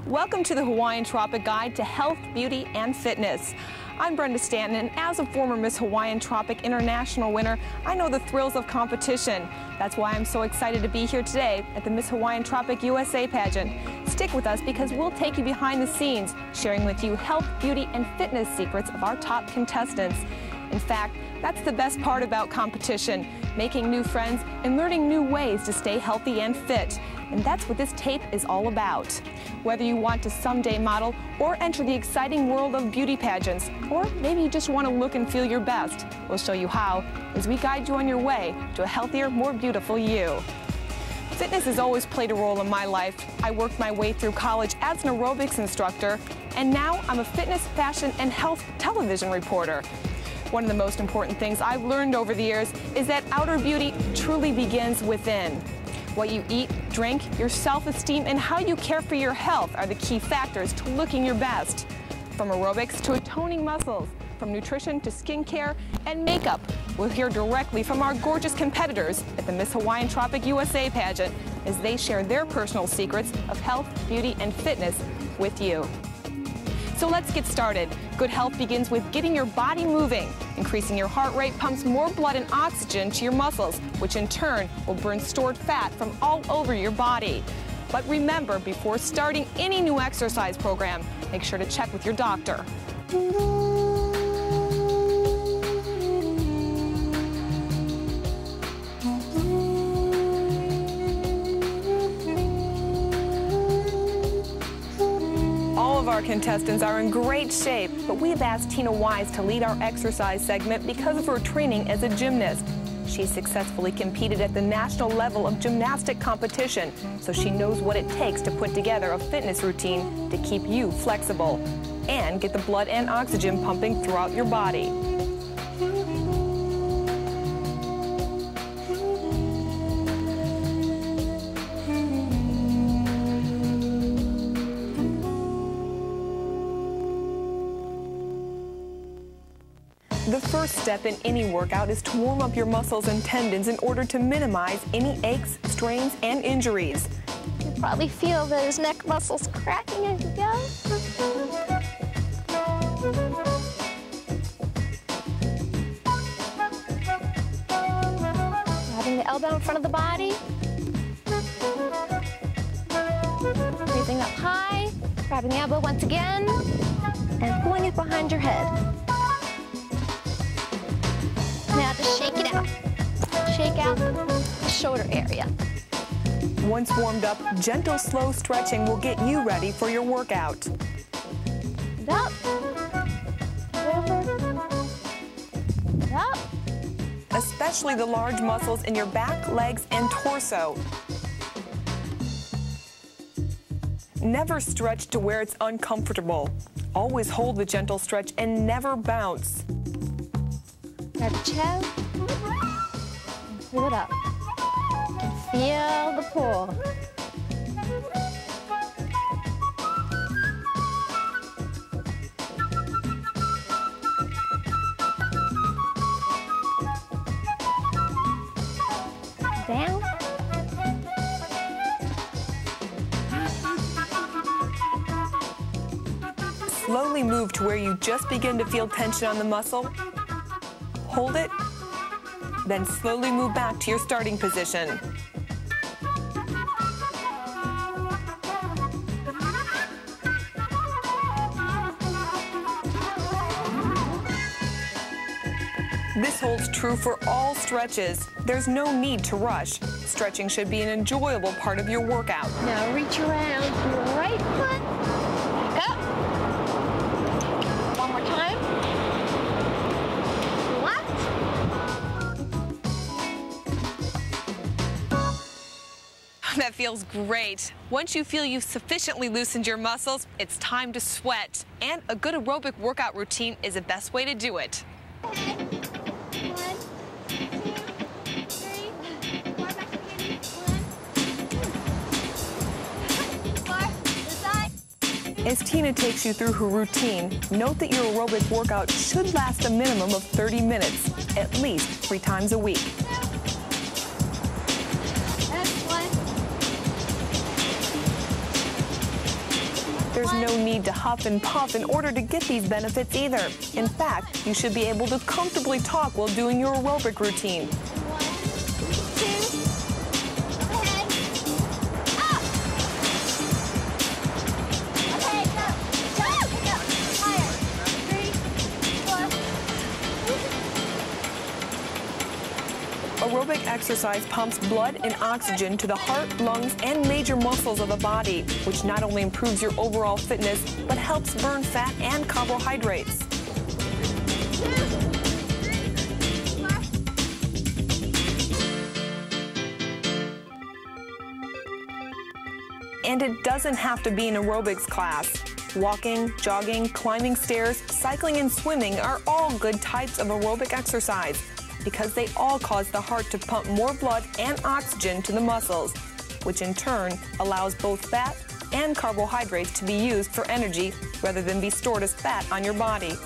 Welcome to the Hawaiian Tropic Guide to Health, Beauty, and Fitness. I'm Brenda Stanton, and as a former Miss Hawaiian Tropic International winner, I know the thrills of competition. That's why I'm so excited to be here today at the Miss Hawaiian Tropic USA pageant. Stick with us because we'll take you behind the scenes, sharing with you health, beauty, and fitness secrets of our top contestants. In fact, that's the best part about competition, making new friends and learning new ways to stay healthy and fit. And that's what this tape is all about. Whether you want to someday model or enter the exciting world of beauty pageants, or maybe you just want to look and feel your best, we'll show you how as we guide you on your way to a healthier, more beautiful you. Fitness has always played a role in my life. I worked my way through college as an aerobics instructor, and now I'm a fitness, fashion, and health television reporter. One of the most important things I've learned over the years is that outer beauty truly begins within. What you eat, drink, your self-esteem, and how you care for your health are the key factors to looking your best. From aerobics to toning muscles, from nutrition to skincare and makeup, we'll hear directly from our gorgeous competitors at the Miss Hawaiian Tropic USA pageant as they share their personal secrets of health, beauty, and fitness with you. So let's get started. Good health begins with getting your body moving. Increasing your heart rate pumps more blood and oxygen to your muscles, which in turn will burn stored fat from all over your body. But remember, before starting any new exercise program, make sure to check with your doctor. Our contestants are in great shape, but we've asked Tina Wise to lead our exercise segment because of her training as a gymnast. She successfully competed at the national level of gymnastic competition, so she knows what it takes to put together a fitness routine to keep you flexible and get the blood and oxygen pumping throughout your body. The first step in any workout is to warm up your muscles and tendons in order to minimize any aches, strains, and injuries. You probably feel those neck muscles cracking as you go. Grabbing the elbow in front of the body. Raising up high, grabbing the elbow once again, and pulling it behind your head. Now just shake it out. Shake out the shoulder area. Once warmed up, gentle, slow stretching will get you ready for your workout. Up. Over. Up. Especially the large muscles in your back, legs, and torso. Never stretch to where it's uncomfortable. Always hold the gentle stretch and never bounce. Grab the chest, and pull it up, and feel the pull. Down. Slowly move to where you just begin to feel tension on the muscle. Hold it, then slowly move back to your starting position. This holds true for all stretches. There's no need to rush. Stretching should be an enjoyable part of your workout. Now reach around your right foot, back up. One more time. That feels great. Once you feel you've sufficiently loosened your muscles, it's time to sweat. And a good aerobic workout routine is the best way to do it. 1, 2, 3, 4 back to Candy. 1, 2, 4, As Tina takes you through her routine, note that your aerobic workout should last a minimum of 30 minutes, at least 3 times a week. There's no need to huff and puff in order to get these benefits either. In fact, you should be able to comfortably talk while doing your aerobic routine. 1, 2, ahead, up. Okay, go, jump, pick up, higher. 3, 4. Aerobic exercise pumps blood and oxygen to the heart, lungs, and major muscles of the body, which not only improves your overall fitness, but helps burn fat and carbohydrates. 2, 3, 4. And it doesn't have to be an aerobics class. Walking, jogging, climbing stairs, cycling, and swimming are all good types of aerobic exercise, because they all cause the heart to pump more blood and oxygen to the muscles, which in turn allows both fat and carbohydrates to be used for energy rather than be stored as fat on your body.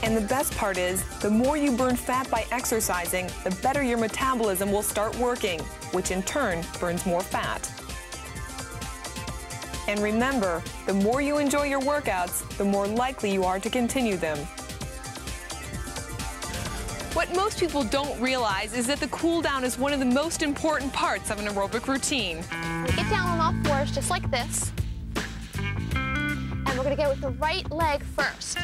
And the best part is, the more you burn fat by exercising, the better your metabolism will start working, which in turn burns more fat. And remember, the more you enjoy your workouts, the more likely you are to continue them. What most people don't realize is that the cool down is one of the most important parts of an aerobic routine. We get down on all fours just like this. And we're gonna go with the right leg first.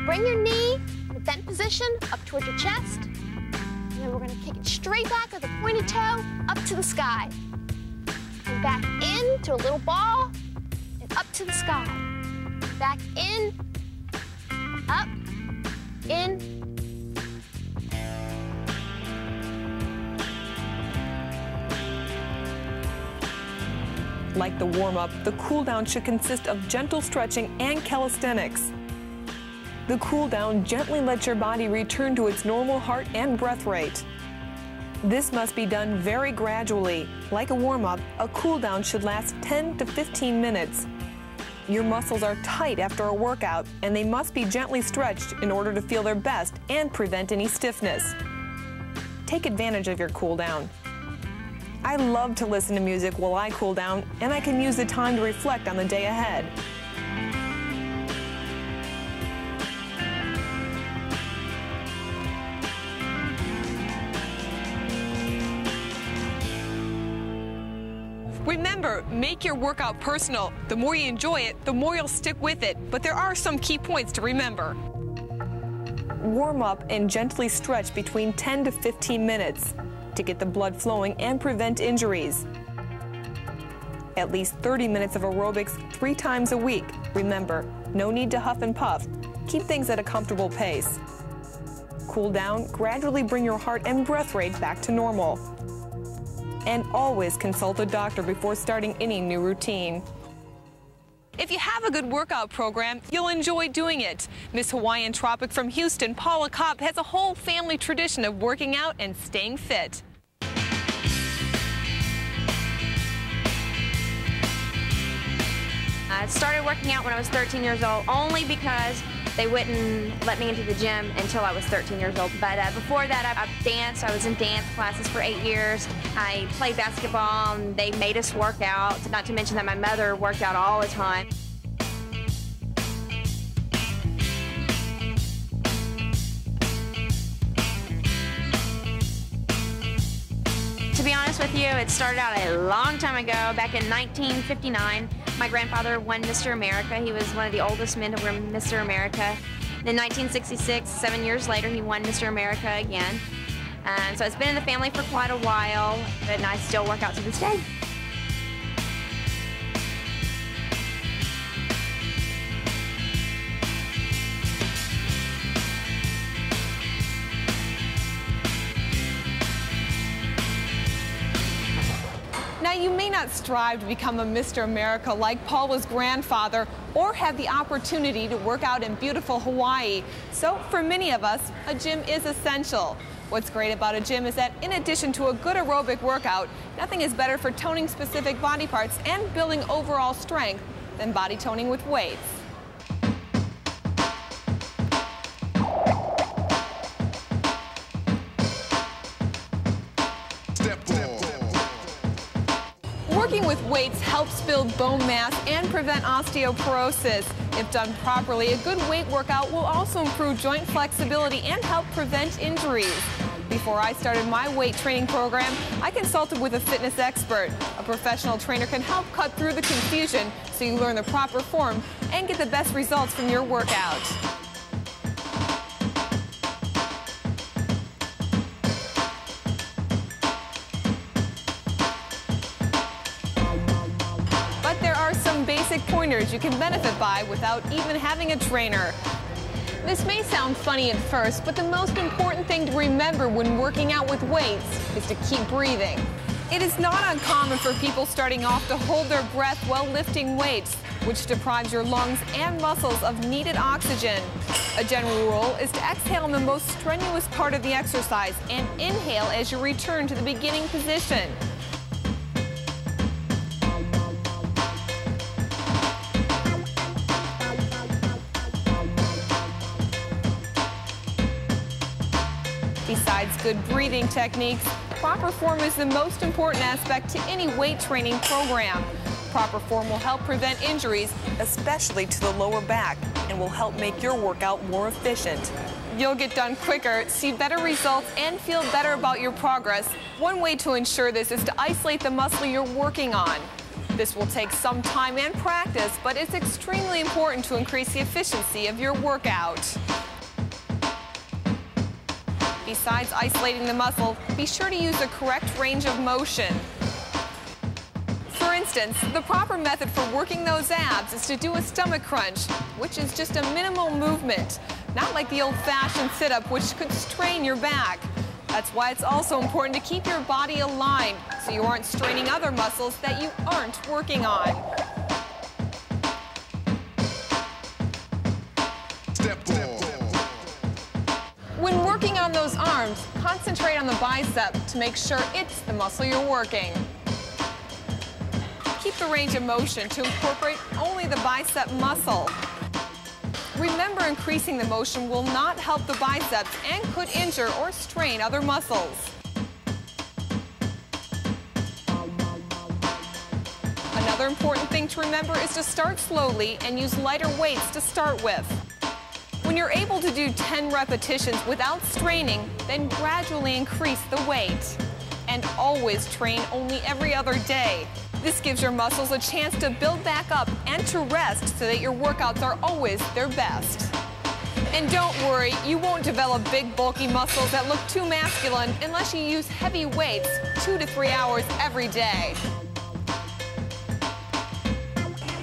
Bring your knee in the bent position up towards your chest. And then we're gonna kick it straight back with a pointed toe up to the sky. And back into a little ball and up to the sky. Back in, up, in. Like the warm-up, the cool-down should consist of gentle stretching and calisthenics. The cool-down gently lets your body return to its normal heart and breath rate. This must be done very gradually. Like a warm-up, a cool-down should last 10 to 15 minutes. Your muscles are tight after a workout, and they must be gently stretched in order to feel their best and prevent any stiffness. Take advantage of your cool-down. I love to listen to music while I cool down, and I can use the time to reflect on the day ahead. Remember, make your workout personal. The more you enjoy it, the more you'll stick with it. But there are some key points to remember. Warm up and gently stretch between 10 to 15 minutes. To get the blood flowing and prevent injuries. At least 30 minutes of aerobics 3 times a week. Remember, no need to huff and puff. Keep things at a comfortable pace. Cool down, gradually bring your heart and breath rate back to normal. And always consult a doctor before starting any new routine. If you have a good workout program, you'll enjoy doing it. Miss Hawaiian Tropic from Houston, Paula Kopp, has a whole family tradition of working out and staying fit. I started working out when I was 13 years old, only because they wouldn't let me into the gym until I was 13 years old. But before that, I danced. I was in dance classes for 8 years. I played basketball, and they made us work out, not to mention that my mother worked out all the time. To be honest with you, it started out a long time ago, back in 1959. My grandfather won Mr. America. He was one of the oldest men to win Mr. America. In 1966, 7 years later, he won Mr. America again. So it's been in the family for quite a while, and I still work out to this day. Now, you may not strive to become a Mr. America like Paula's grandfather or have the opportunity to work out in beautiful Hawaii. So for many of us, a gym is essential. What's great about a gym is that in addition to a good aerobic workout, nothing is better for toning specific body parts and building overall strength than body toning with weights. Working with weights helps build bone mass and prevent osteoporosis. If done properly, a good weight workout will also improve joint flexibility and help prevent injuries. Before I started my weight training program, I consulted with a fitness expert. A professional trainer can help cut through the confusion so you learn the proper form and get the best results from your workout. But there are some basic pointers you can benefit by without even having a trainer. This may sound funny at first, but the most important thing to remember when working out with weights is to keep breathing. It is not uncommon for people starting off to hold their breath while lifting weights, which deprives your lungs and muscles of needed oxygen. A general rule is to exhale in the most strenuous part of the exercise and inhale as you return to the beginning position. Besides good breathing techniques, proper form is the most important aspect to any weight training program. Proper form will help prevent injuries, especially to the lower back, and will help make your workout more efficient. You'll get done quicker, see better results, and feel better about your progress. One way to ensure this is to isolate the muscle you're working on. This will take some time and practice, but it's extremely important to increase the efficiency of your workout. Besides isolating the muscle, be sure to use the correct range of motion. For instance, the proper method for working those abs is to do a stomach crunch, which is just a minimal movement, not like the old-fashioned sit-up, which could strain your back. That's why it's also important to keep your body aligned so you aren't straining other muscles that you aren't working on. Step 4. When working on those arms, concentrate on the bicep to make sure it's the muscle you're working. Keep the range of motion to incorporate only the bicep muscle. Remember, increasing the motion will not help the biceps and could injure or strain other muscles. Another important thing to remember is to start slowly and use lighter weights to start with. When you're able to do 10 repetitions without straining, then gradually increase the weight. And always train only every other day. This gives your muscles a chance to build back up and to rest so that your workouts are always their best. And don't worry, you won't develop big, bulky muscles that look too masculine unless you use heavy weights 2 to 3 hours every day.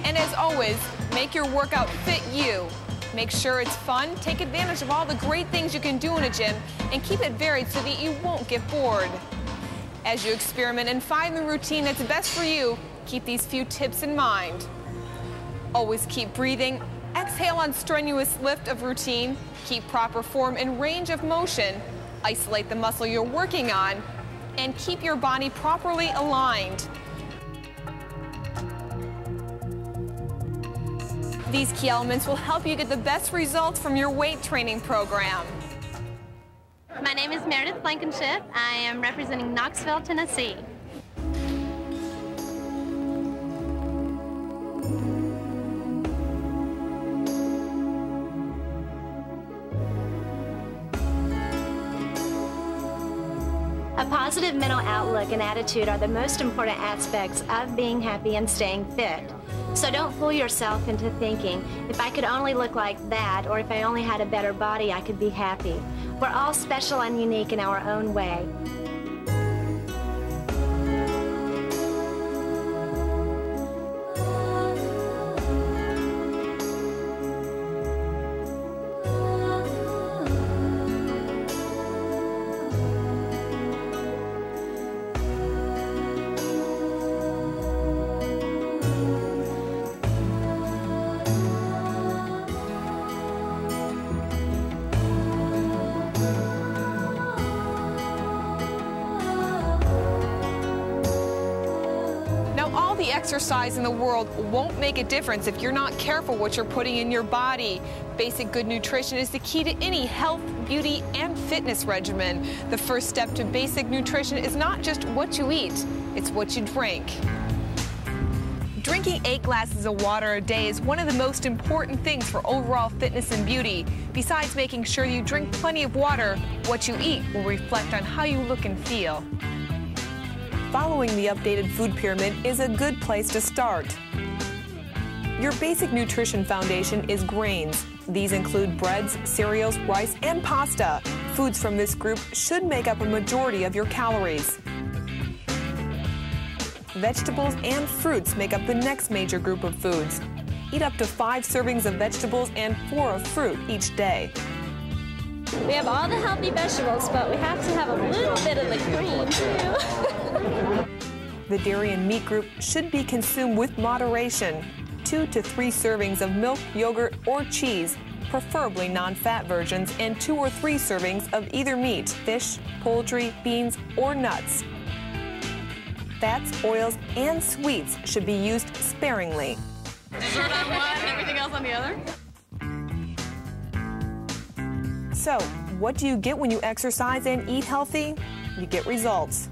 And as always, make your workout fit you. Make sure it's fun, take advantage of all the great things you can do in a gym, and keep it varied so that you won't get bored. As you experiment and find the routine that's best for you, keep these few tips in mind. Always keep breathing, exhale on strenuous lift of routine, keep proper form and range of motion, isolate the muscle you're working on, and keep your body properly aligned. These key elements will help you get the best results from your weight training program. My name is Meredith Blankenship. I am representing Knoxville, Tennessee. A positive mental outlook and attitude are the most important aspects of being happy and staying fit. So don't fool yourself into thinking, if I could only look like that, or if I only had a better body, I could be happy. We're all special and unique in our own way. The exercise in the world won't make a difference if you're not careful what you're putting in your body. Basic good nutrition is the key to any health, beauty, and fitness regimen. The first step to basic nutrition is not just what you eat, it's what you drink. Drinking 8 glasses of water a day is one of the most important things for overall fitness and beauty. Besides making sure you drink plenty of water, what you eat will reflect on how you look and feel. Following the updated food pyramid is a good place to start. Your basic nutrition foundation is grains. These include breads, cereals, rice, and pasta. Foods from this group should make up a majority of your calories. Vegetables and fruits make up the next major group of foods. Eat up to 5 servings of vegetables and 4 of fruit each day. We have all the healthy vegetables, but we have to have a little bit of the green, too. The dairy and meat group should be consumed with moderation. 2 to 3 servings of milk, yogurt, or cheese, preferably non-fat versions, and 2 or 3 servings of either meat, fish, poultry, beans, or nuts. Fats, oils, and sweets should be used sparingly. Dessert on one and everything else on the other? So, what do you get when you exercise and eat healthy? You get results.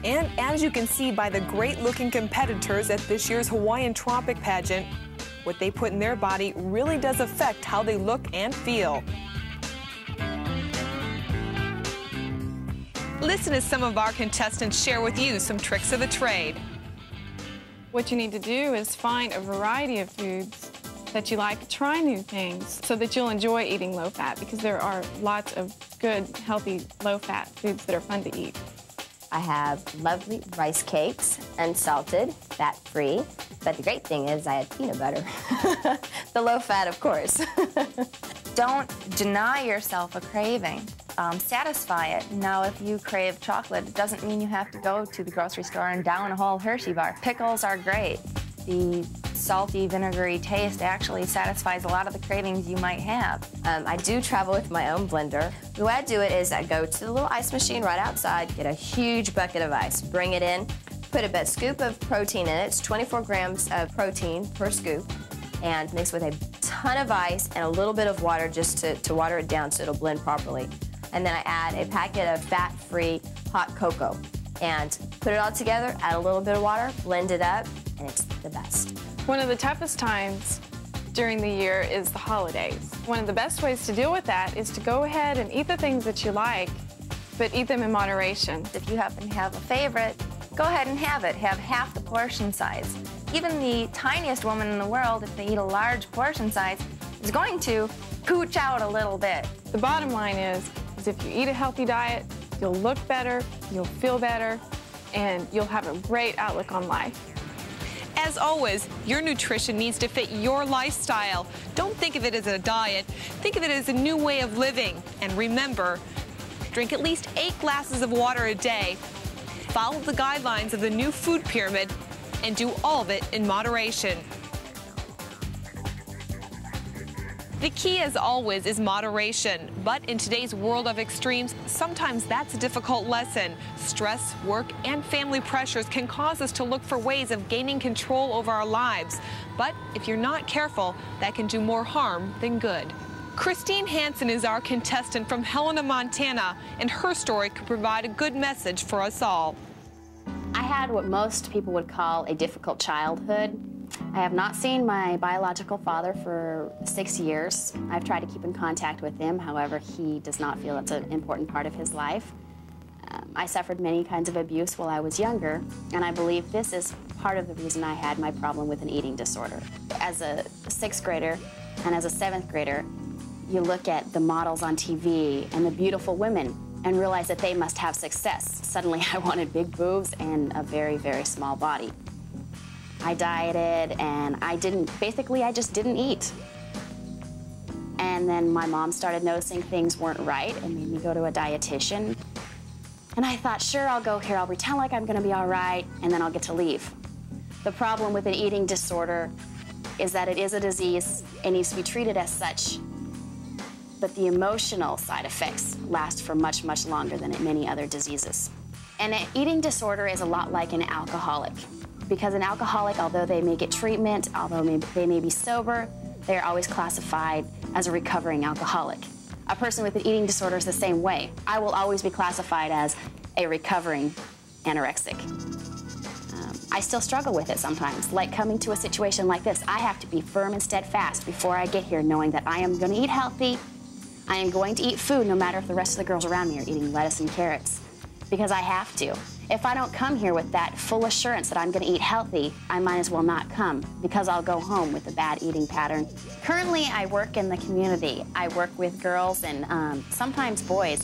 And as you can see by the great-looking competitors at this year's Hawaiian Tropic pageant, what they put in their body really does affect how they look and feel. Listen as some of our contestants share with you some tricks of the trade. What you need to do is find a variety of foods that you like. Try new things so that you'll enjoy eating low-fat, because there are lots of good, healthy, low-fat foods that are fun to eat. I have lovely rice cakes, unsalted, fat-free. But the great thing is I had peanut butter. The low fat, of course. Don't deny yourself a craving. Satisfy it. Now, if you crave chocolate, it doesn't mean you have to go to the grocery store and down a whole Hershey bar. Pickles are great. The salty, vinegary taste actually satisfies a lot of the cravings you might have. I do travel with my own blender. The way I do it is I go to the little ice machine right outside, get a huge bucket of ice, bring it in, put a scoop of protein in it. It's 24 grams of protein per scoop, and mix with a ton of ice and a little bit of water just to water it down so it'll blend properly. And then I add a packet of fat-free hot cocoa and put it all together, add a little bit of water, blend it up, and it's the best. One of the toughest times during the year is the holidays. One of the best ways to deal with that is to go ahead and eat the things that you like, but eat them in moderation. If you happen to have a favorite, go ahead and have it. Have half the portion size. Even the tiniest woman in the world, if they eat a large portion size, is going to pooch out a little bit. The bottom line is if you eat a healthy diet, you'll look better, you'll feel better, and you'll have a great outlook on life. As always, your nutrition needs to fit your lifestyle. Don't think of it as a diet. Think of it as a new way of living. And remember, drink at least 8 glasses of water a day. Follow the guidelines of the new food pyramid and do all of it in moderation. The key, as always, is moderation. But in today's world of extremes, sometimes that's a difficult lesson. Stress, work, and family pressures can cause us to look for ways of gaining control over our lives. But if you're not careful, that can do more harm than good. Christine Hansen is our contestant from Helena, Montana, and her story could provide a good message for us all. I had what most people would call a difficult childhood. I have not seen my biological father for 6 years. I've tried to keep in contact with him. However, he does not feel it's an important part of his life. I suffered many kinds of abuse while I was younger, and I believe this is part of the reason I had my problem with an eating disorder. As a 6th grader and as a 7th grader, you look at the models on TV and the beautiful women and realize that they must have success. Suddenly I wanted big boobs and a very, very small body. I dieted and I just didn't eat. And then my mom started noticing things weren't right and made me go to a dietitian. And I thought, sure, I'll go here, I'll pretend like I'm gonna be all right, and then I'll get to leave. The problem with an eating disorder is that it is a disease and needs to be treated as such. But the emotional side effects last for much, much longer than in many other diseases. And an eating disorder is a lot like an alcoholic. Because an alcoholic, although they may get treatment, although they may be sober, they are always classified as a recovering alcoholic. A person with an eating disorder is the same way. I will always be classified as a recovering anorexic. I still struggle with it sometimes. Like coming to a situation like this, I have to be firm and steadfast before I get here, knowing that I am going to eat healthy. I am going to eat food no matter if the rest of the girls around me are eating lettuce and carrots, because I have to. If I don't come here with that full assurance that I'm going to eat healthy, I might as well not come, because I'll go home with a bad eating pattern. Currently, I work in the community. I work with girls and sometimes boys,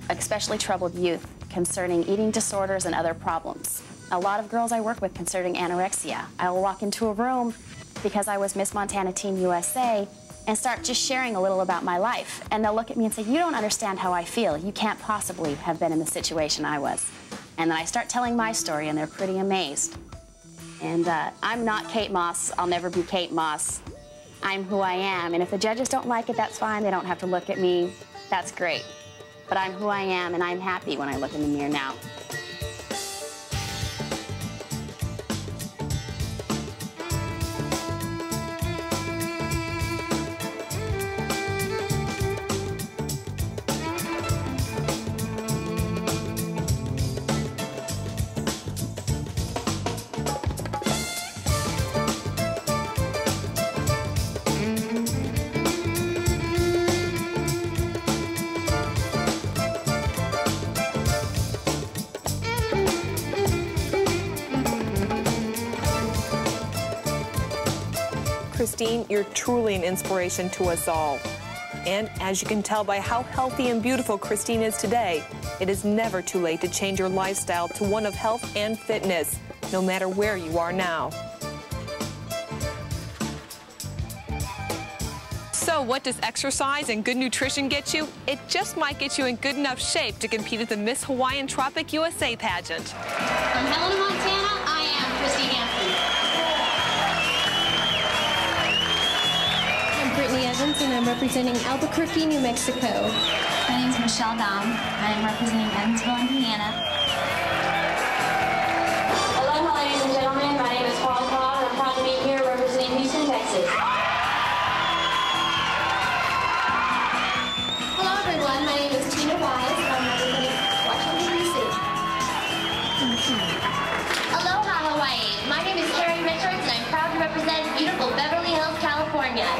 especially troubled youth, concerning eating disorders and other problems. A lot of girls I work with concerning anorexia. I will walk into a room, because I was Miss Montana Teen USA, and start just sharing a little about my life. And they'll look at me and say, "You don't understand how I feel. You can't possibly have been in the situation I was." And then I start telling my story, and they're pretty amazed. And I'm not Kate Moss. I'll never be Kate Moss. I'm who I am. And if the judges don't like it, that's fine. They don't have to look at me. That's great. But I'm who I am, and I'm happy when I look in the mirror now. Christine, you're truly an inspiration to us all. And as you can tell by how healthy and beautiful Christine is today, it is never too late to change your lifestyle to one of health and fitness, no matter where you are now. So what does exercise and good nutrition get you? It just might get you in good enough shape to compete at the Miss Hawaiian Tropic USA pageant. From Helena, Montana, I am Christy Hansen. Brittany Evans, and I'm representing Albuquerque, New Mexico. My name is Michelle Daum. I am representing Evansville, Indiana. Aloha, ladies and gentlemen. My name is Paul Cobb, and I'm proud to be here representing Houston, Texas. Hello, everyone. My name is Tina Wise, and I'm representing Washington, D.C. Aloha, Hawaii. My name is Karen Richards, and I'm proud to represent beautiful Beverly Hills, California.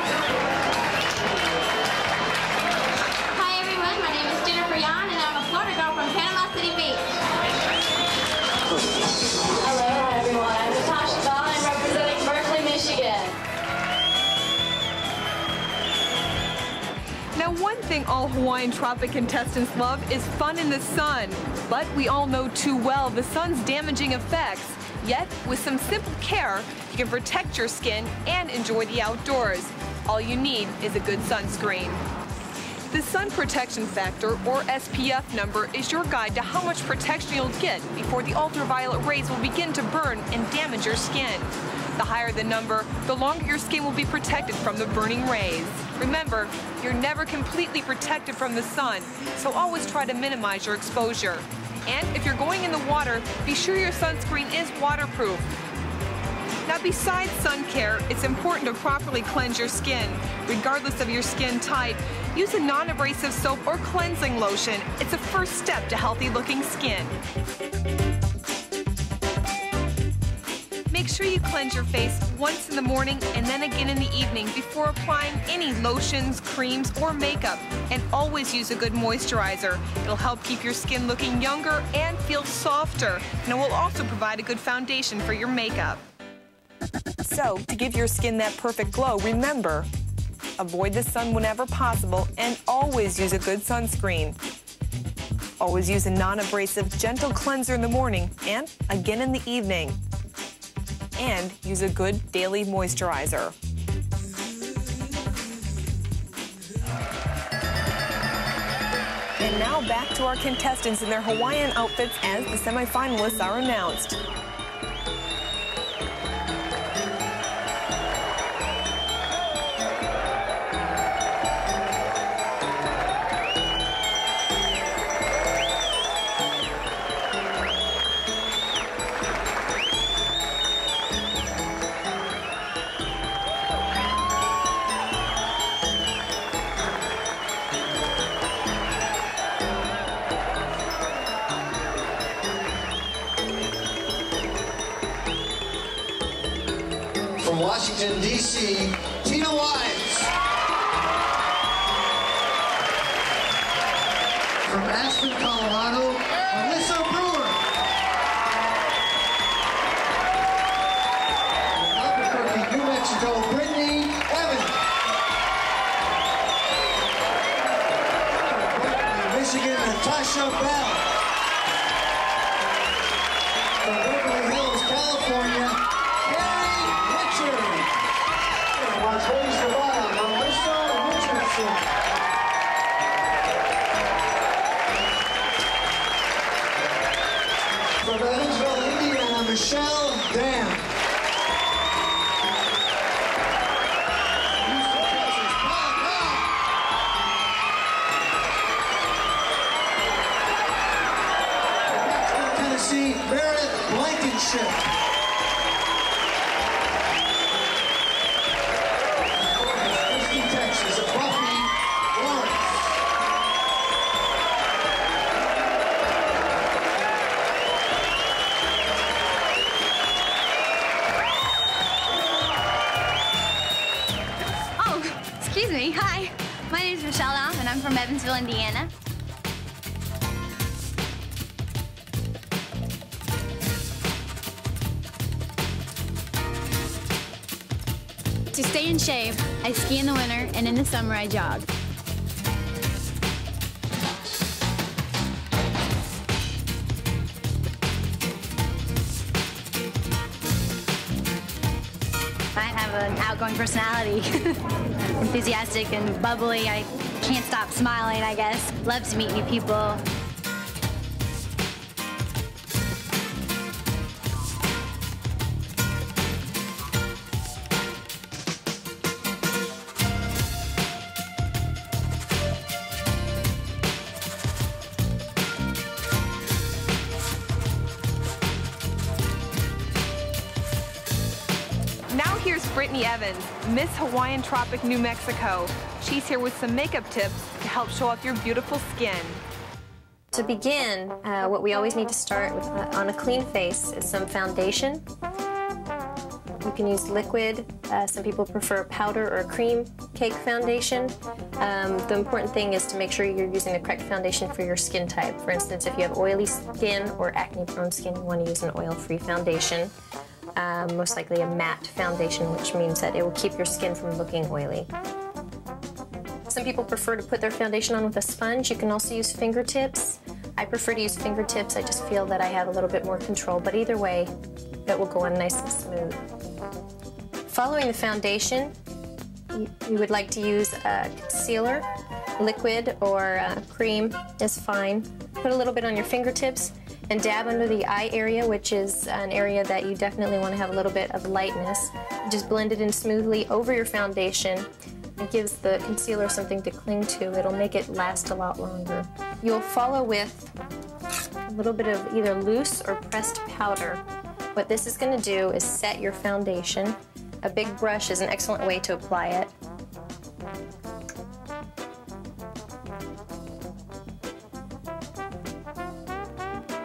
Now, one thing all Hawaiian Tropic contestants love is fun in the sun. But we all know too well the sun's damaging effects. Yet, with some simple care, you can protect your skin and enjoy the outdoors. All you need is a good sunscreen. The sun protection factor, or SPF number, is your guide to how much protection you'll get before the ultraviolet rays will begin to burn and damage your skin. The higher the number, the longer your skin will be protected from the burning rays. Remember, you're never completely protected from the sun, so always try to minimize your exposure. And if you're going in the water, be sure your sunscreen is waterproof. Now, besides sun care, it's important to properly cleanse your skin. Regardless of your skin type, use a non-abrasive soap or cleansing lotion. It's a first step to healthy-looking skin. Make sure you cleanse your face once in the morning and then again in the evening before applying any lotions, creams, or makeup. And always use a good moisturizer. It'll help keep your skin looking younger and feel softer. And it will also provide a good foundation for your makeup. So, to give your skin that perfect glow, remember, avoid the sun whenever possible and always use a good sunscreen. Always use a non-abrasive, gentle cleanser in the morning and again in the evening. And use a good daily moisturizer. And now back to our contestants in their Hawaiian outfits as the semifinalists are announced. From Washington, D.C., Tina Wise. From Aspen, Colorado, Melissa Brewer. From Albuquerque, New Mexico, Brittany Evans. From Michigan, Natasha Bell. From Beverly Hills, California, Carrie Richard. From Las Vegas, Nevada, Melissa Richardson. From Evansville, Indiana, Michelle Dam. Houston, Texas, Paul Cobb. From Knoxville, Tennessee, Meredith Blankenship. Houston, Texas, Buffy Lawrence. Excuse me, hi. My name is Michelle Lam, and I'm from Evansville, Indiana. To stay in shape, I ski in the winter, and in the summer, I jog. I have an outgoing personality. Enthusiastic and bubbly. I can't stop smiling, I guess. Love to meet new people. Now here's Brittany Evans, Miss Hawaiian Tropic, New Mexico. She's here with some makeup tips to help show off your beautiful skin. To begin, what we always need to start with on a clean face is some foundation. You can use liquid. Some people prefer powder or cream cake foundation. The important thing is to make sure you're using the correct foundation for your skin type. For instance, if you have oily skin or acne-prone skin, you want to use an oil-free foundation. Most likely a matte foundation, which means that it will keep your skin from looking oily. Some people prefer to put their foundation on with a sponge. You can also use fingertips. I prefer to use fingertips. I just feel that I have a little bit more control, but either way, it will go on nice and smooth. Following the foundation, you would like to use a concealer, liquid or cream is fine. Put a little bit on your fingertips and dab under the eye area, which is an area that you definitely want to have a little bit of lightness. Just blend it in smoothly over your foundation. It gives the concealer something to cling to. It'll make it last a lot longer. You'll follow with a little bit of either loose or pressed powder. What this is going to do is set your foundation. A big brush is an excellent way to apply it.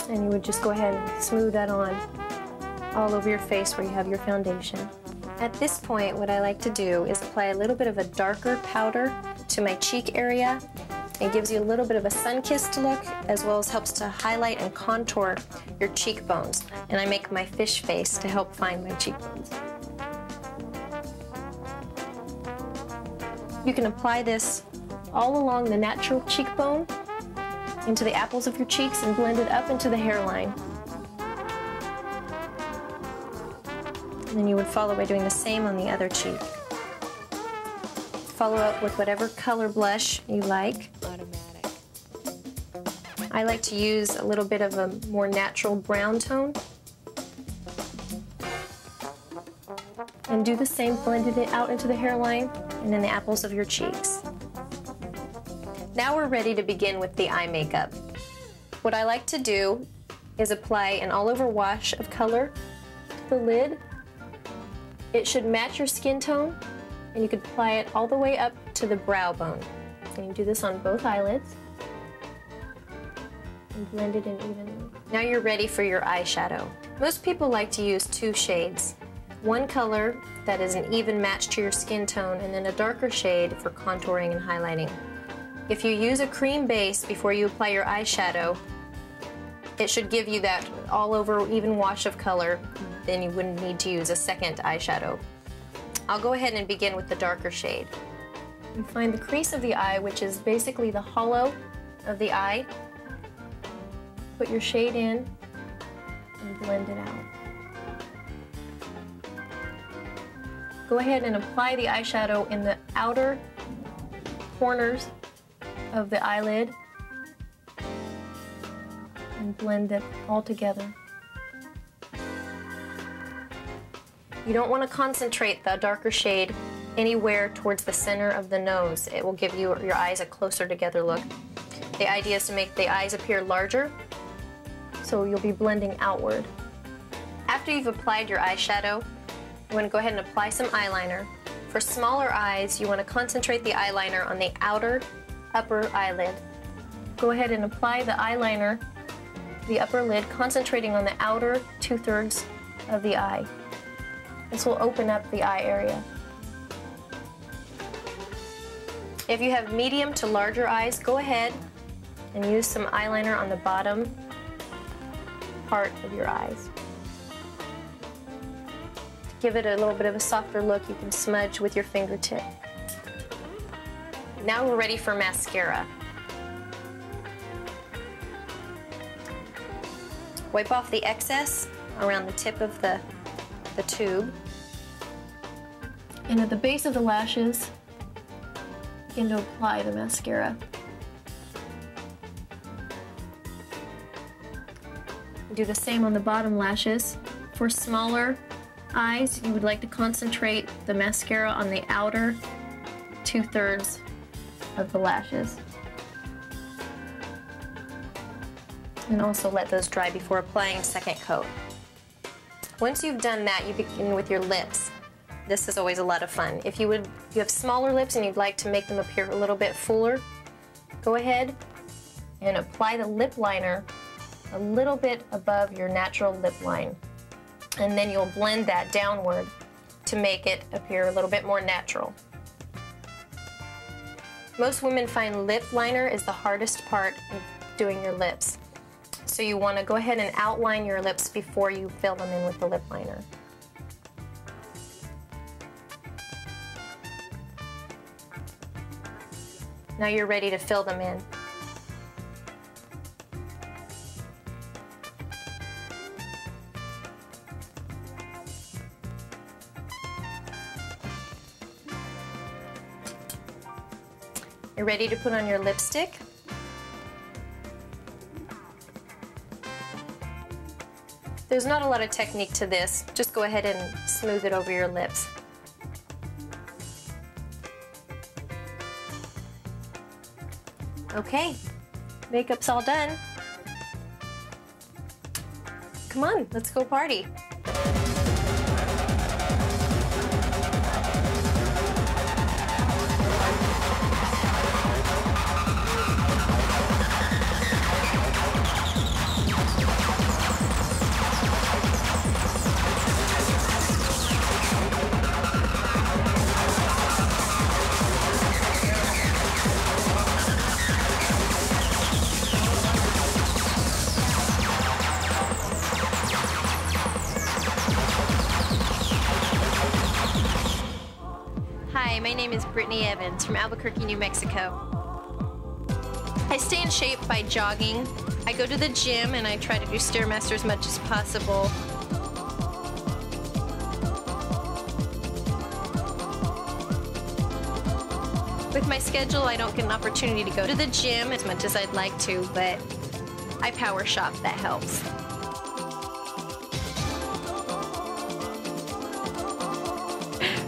And you would just go ahead and smooth that on all over your face where you have your foundation. At this point, what I like to do is apply a little bit of a darker powder to my cheek area. It gives you a little bit of a sun-kissed look, as well as helps to highlight and contour your cheekbones. And I make my fish face to help find my cheekbones. You can apply this all along the natural cheekbone, into the apples of your cheeks, and blend it up into the hairline. And then you would follow by doing the same on the other cheek. Follow up with whatever color blush you like. I like to use a little bit of a more natural brown tone. And do the same, blended it out into the hairline and in the apples of your cheeks. Now we're ready to begin with the eye makeup. What I like to do is apply an all-over wash of color to the lid. It should match your skin tone, and you could apply it all the way up to the brow bone. And you do this on both eyelids. And blend it in evenly. Now you're ready for your eyeshadow. Most people like to use two shades. one color that is an even match to your skin tone, and then a darker shade for contouring and highlighting. If you use a cream base before you apply your eyeshadow, it should give you that all over even wash of color. Then you wouldn't need to use a second eyeshadow. I'll go ahead and begin with the darker shade. You find the crease of the eye, which is basically the hollow of the eye. Put your shade in and blend it out. Go ahead and apply the eyeshadow in the outer corners of the eyelid and blend it all together. You don't want to concentrate the darker shade anywhere towards the center of the nose. It will give your eyes a closer together look. The idea is to make the eyes appear larger, so you'll be blending outward. After you've applied your eyeshadow, you want to go ahead and apply some eyeliner. For smaller eyes, you want to concentrate the eyeliner on the outer upper eyelid. Go ahead and apply the eyeliner to the upper lid, concentrating on the outer 2/3 of the eye. This will open up the eye area. If you have medium to larger eyes, go ahead and use some eyeliner on the bottom part of your eyes. To give it a little bit of a softer look, you can smudge with your fingertip. Now we're ready for mascara. Wipe off the excess around the tip of the tube. And at the base of the lashes, begin to apply the mascara. Do the same on the bottom lashes. For smaller eyes, you would like to concentrate the mascara on the outer 2/3 of the lashes. And also let those dry before applying second coat. Once you've done that, you begin with your lips. This is always a lot of fun. If you have smaller lips and you'd like to make them appear a little bit fuller, go ahead and apply the lip liner a little bit above your natural lip line. And then you'll blend that downward to make it appear a little bit more natural. Most women find lip liner is the hardest part of doing your lips. So you want to go ahead and outline your lips before you fill them in with the lip liner. Now you're ready to fill them in. You're ready to put on your lipstick. There's not a lot of technique to this. Just go ahead and smooth it over your lips. Okay, makeup's all done. Come on, let's go party. Hi, my name is Brittany Evans from Albuquerque, New Mexico. I stay in shape by jogging. I go to the gym and I try to do Stairmaster as much as possible. With my schedule, I don't get an opportunity to go to the gym as much as I'd like to, but I power shop, that helps.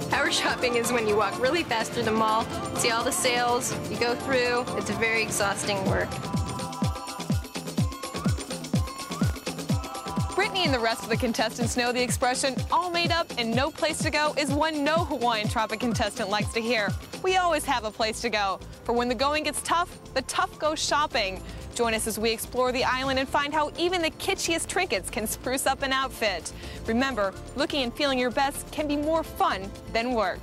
Power shopping is when you walk really fast through the mall, see all the sales, you go through. It's very exhausting work. Brittany Me and the rest of the contestants know the expression, all made up and no place to go, is one no Hawaiian Tropic contestant likes to hear. We always have a place to go. For when the going gets tough, the tough go shopping. Join us as we explore the island and find how even the kitschiest trinkets can spruce up an outfit. Remember, looking and feeling your best can be more fun than work.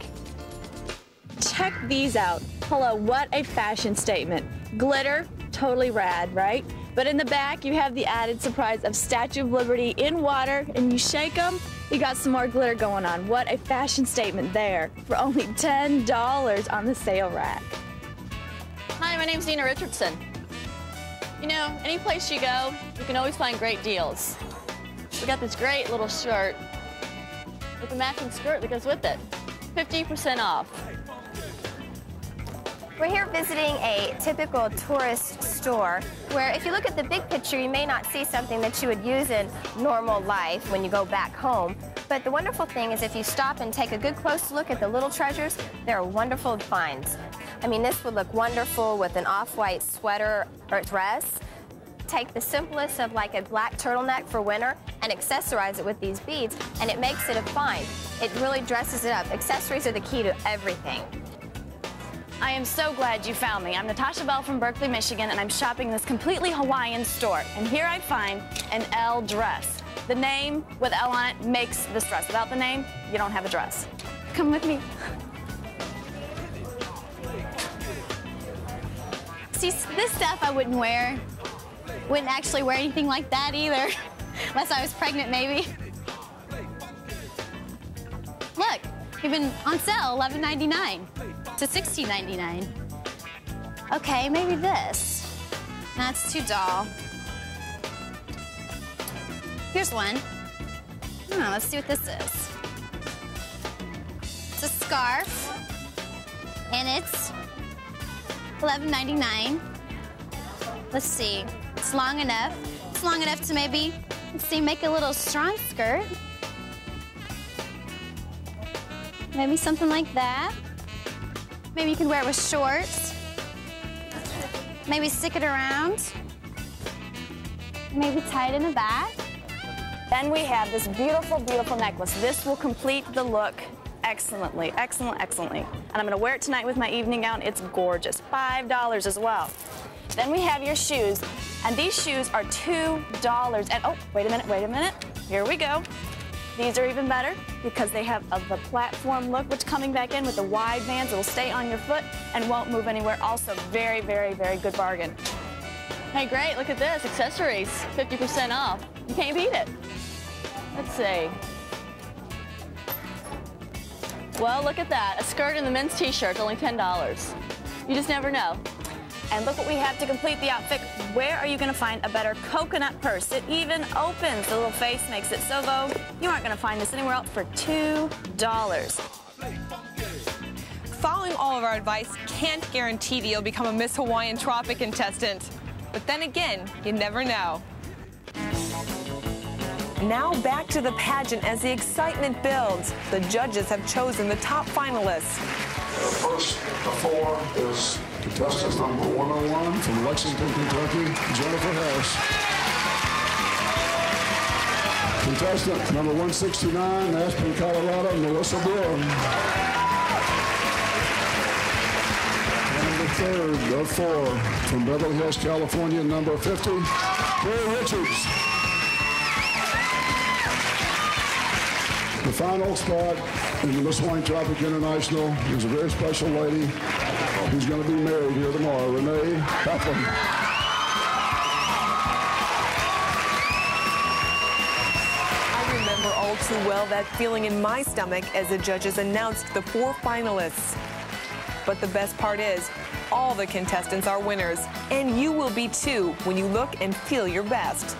Check these out. Hello, what a fashion statement. Glitter, totally rad, right? But in the back, you have the added surprise of Statue of Liberty in water, and you shake them, you got some more glitter going on. What a fashion statement there for only $10 on the sale rack. Hi, my name's Nina Richardson. You know, any place you go, you can always find great deals. We got this great little shirt with a matching skirt that goes with it. 50% off. We're here visiting a typical tourist store where if you look at the big picture, you may not see something that you would use in normal life when you go back home. But the wonderful thing is if you stop and take a good close look at the little treasures, they're wonderful finds. I mean, this would look wonderful with an off-white sweater or dress. Take the simplest of like a black turtleneck for winter and accessorize it with these beads, and it makes it a find. It really dresses it up. Accessories are the key to everything. I am so glad you found me. I'm Natasha Bell from Berkeley, Michigan, and I'm shopping this completely Hawaiian store. And here I find an L dress. The name with L on it makes this dress. Without the name, you don't have a dress. Come with me. See, this stuff I wouldn't wear. Wouldn't actually wear anything like that either. Unless I was pregnant, maybe. Look, even on sale, $11.99 to $16.99. Okay, maybe this. That's too dull. Here's one. Let's see what this is. It's a scarf, and it's $11.99. Let's see. It's long enough. It's long enough to maybe, let's see, make a little strong skirt. Maybe something like that. Maybe you can wear it with shorts. Maybe stick it around. Maybe tie it in the back. Then we have this beautiful, beautiful necklace. This will complete the look excellently, excellently. And I'm gonna wear it tonight with my evening gown. It's gorgeous. $5 as well. Then we have your shoes, and these shoes are $2. And oh, wait a minute. Here we go. These are even better because they have the platform look, which coming back in with the wide bands, it'll stay on your foot and won't move anywhere. Also, very, very, very good bargain. Hey, great, look at this, accessories, 50% off. You can't beat it. Let's see. Well, look at that, a skirt and the men's t-shirt, only $10. You just never know. And look what we have to complete the outfit. Where are you going to find a better coconut purse? It even opens. The little face makes it so vogue. You aren't going to find this anywhere else for $2. Following all of our advice can't guarantee that you'll become a Miss Hawaiian Tropic contestant. But then again, you never know. Now back to the pageant as the excitement builds. The judges have chosen the top finalists. First, the four is contestant number 101 from Lexington, Kentucky, Jennifer Harris. Contestant number 169, Aspen, Colorado, Melissa Brown. And the third of four from Beverly Hills, California, number 50, Carrie Richards. The final spot in the Miss Hawaiian Tropic International is a very special lady who's going to be married here tomorrow, Renee Kaplan. I remember all too well that feeling in my stomach as the judges announced the 4 finalists. But the best part is, all the contestants are winners, and you will be too when you look and feel your best.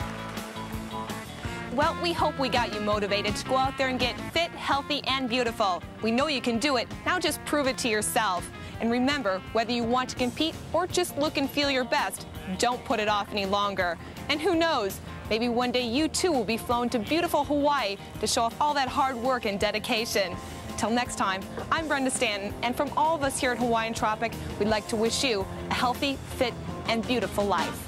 Well, we hope we got you motivated to go out there and get fit, healthy, and beautiful. We know you can do it. Now just prove it to yourself. And remember, whether you want to compete or just look and feel your best, don't put it off any longer. And who knows, maybe one day you too will be flown to beautiful Hawaii to show off all that hard work and dedication. Till next time, I'm Brenda Stanton, and from all of us here at Hawaiian Tropic, we'd like to wish you a healthy, fit, and beautiful life.